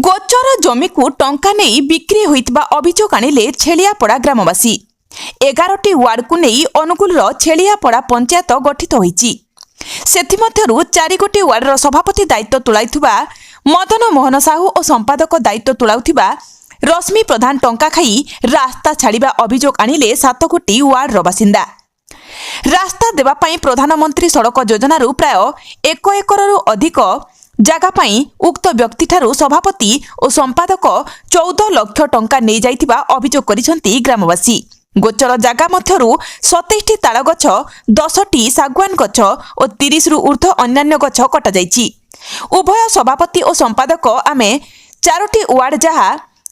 गोचर जमी को टंका नहीं बिक्री होइतबा अभियोग आनिले छेलियापड़ा ग्रामवासी। 11टी वार्ड को नहीं अनुकूल छेलियापड़ा पंचायत गठित होइछि। सेथिमध्यरु 4 गोटी वार्डर सभापति दायित्व तुलाइथुबा मदन मोहन साहू और संपादक दायित्व तुलाउथिबा रश्मि प्रधान टंका खाई रास्ता छाड़िबा अभियोग आनिले 7 गोटी वार्डर बासिंदा। रास्ता देवा पाई प्रधानमंत्री सड़क योजनारू प्राय 1 एकररू अधिक जागा पाई उक्त व्यक्ति ठारू सभापति और संपादक 14 लाख टंका नहीं जाइथिबा अभियोग करिसंती ग्रामवासी। गोचर जागा मध्यरु 27टी ताल गछ, 10टी सागवान गछ और 30 रु ऊर्ध्व अन्यान्य गछ कटा जाइछि। उभय सभापति और संपादक आमे 4टी वार्ड जहा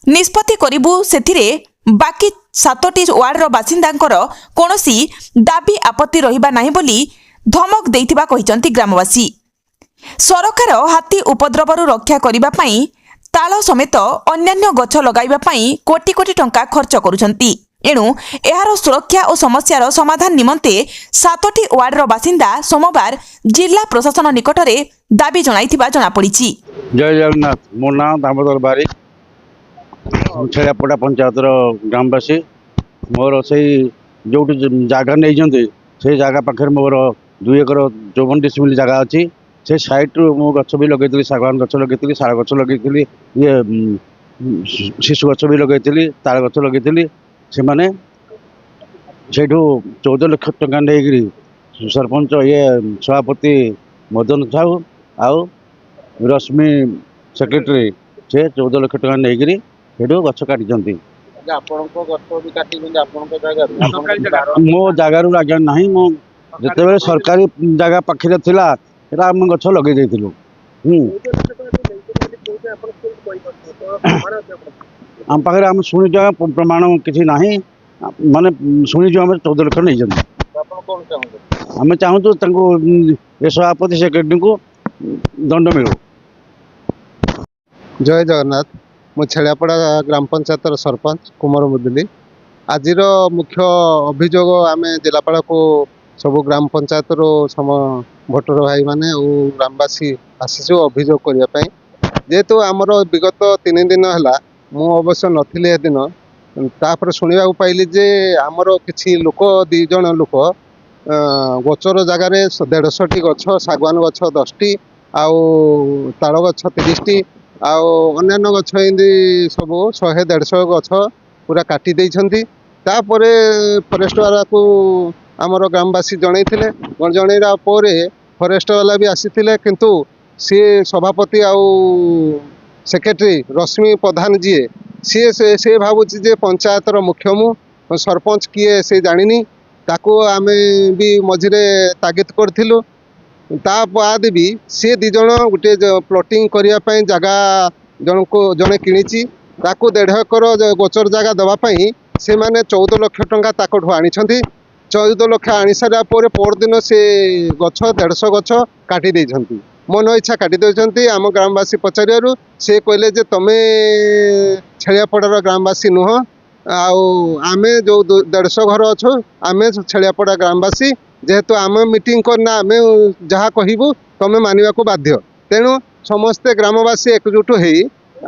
निष्पत्ति करिबु सेथिरे बाकी 7टी वार्डर बासिंदांकर कोनोसी दाबी आपत्ति रहिबा नाही बोली धमक देइथिबा कहिसंती ग्रामवासी। सरकार हाथी उपद्रवरू रक्षा करिबा पाई ताल समेत अन्यान्य गछ लगाइबा पाई कोटी कोटी टंका खर्च करुछंती। एणु एहार सुरक्षा और समस्यार समाधान निमंते 7टी वार्डर बासिंदा सोमवार जिला प्रशासन निकटरे दाबी जणाइथिबा जणा पड़िछि। जय जगन्नाथ। मो नाम दामोदर बारिक, छेलियापड़ा पंचायत ग्रामवासी। मोर से जो जगह नहीं से जगह पाखे मोर 2 एकर 54 डिसिमिल जगह अच्छी। से साइड मु गछ भी लगे, सागवान गछ लगे, शाल गछ लगे, ये शिशु गछ भी लगे, ताल गछ लगे। से माने से 14 लाख टंका नहीं सरपंच ये सभापति मदन साहू आउ रश्मि सेक्रेटरी से 14 लाख टंका नहीं गछ काटी मो जगार आज्ञा ना जिते सरकारी जगह पाखे थिला आम गछ लगे देलु। आम पाखे आम शुणुच प्रमाण किसी ना माने शुणुचु आम 14 लाख नहीं आम चाहूँ सभापति सेक्रेटरी को दंड मिलू। जय जगन्नाथ। मो छेलियापड़ा ग्राम पंचायत सरपंच कुमार मुदुली। आज मुख्य अभियोग आम जिलापाल को सब ग्राम पंचायत सम भोटर भाई माने और ग्रामवासी आसीचु अभियोग करने जेहेतु आमर विगत 3 दिन है मु अवश्य नथिले ए दिन तापर शुणा पाइली जे आमर किछि लोक 2 जन लोक गोचर जगार 150टी गछ, सागवान गछ 10टी आउ ताल गछ 30टी आउ अन्यान्य गछ एंदी सब 100-150 गछ पूरा काटी देइछंती। तापर फरेस्ट वाला को आमर ग्रामवासी जनइथिले, जनइरा परे फरेस्ट वाला भी आसीथिले, किंतु सी सभापति आउ सेक्रेटरी रश्मि प्रधान जी से भावुची जे पंचायतर मुख्य मु सरपंच किए से जानिनी ताको आमे भी मझिरे तागिद करथिलु। ता बाद भी सी 2 जन गोटे प्लॉटिंग करिया पई जगह जने किणीची ताको 1.5 एकर गोचर जगह दवा पई से माने 14 लाख टंका ताको आनी छंती। 14 लाख आनी सारा पर दिन से गछ 150 गछ काटी दे छंती, मन इच्छा काटी देछंती। आम ग्रामवासी पचारियारू से कहले जे तमे छेलियापड़ार ग्रामवासी नुह आमे जो 150 घर अच्छो आमे छेलियापड़ा ग्रामवासी जेहेतु आम मीटिंग करना आमे जहाँ कहबू तमे मानिबा को बाध्य। तेणु समस्ते ग्रामवासी एकजुट होई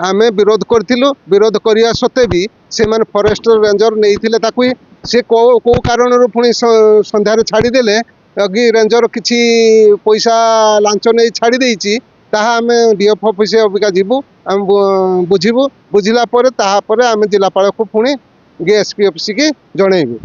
आमे विरोध करथिलु। विरोध करिया सत्ते भी से माने फॉरेस्ट रेंजर नहीं ताकू से को कारण पुणी संध्यारे छाड़ीदेले अगी रेंजर किछि पैसा लांच नहीं छाड़ी देइछि ताहा आमे डीएफ ऑफिस अबिका जीवु आम बुझिबु। बुझिला परे ताहा परे आमे जिलापाल को पुणी एसपी ऑफिस की जणैबु।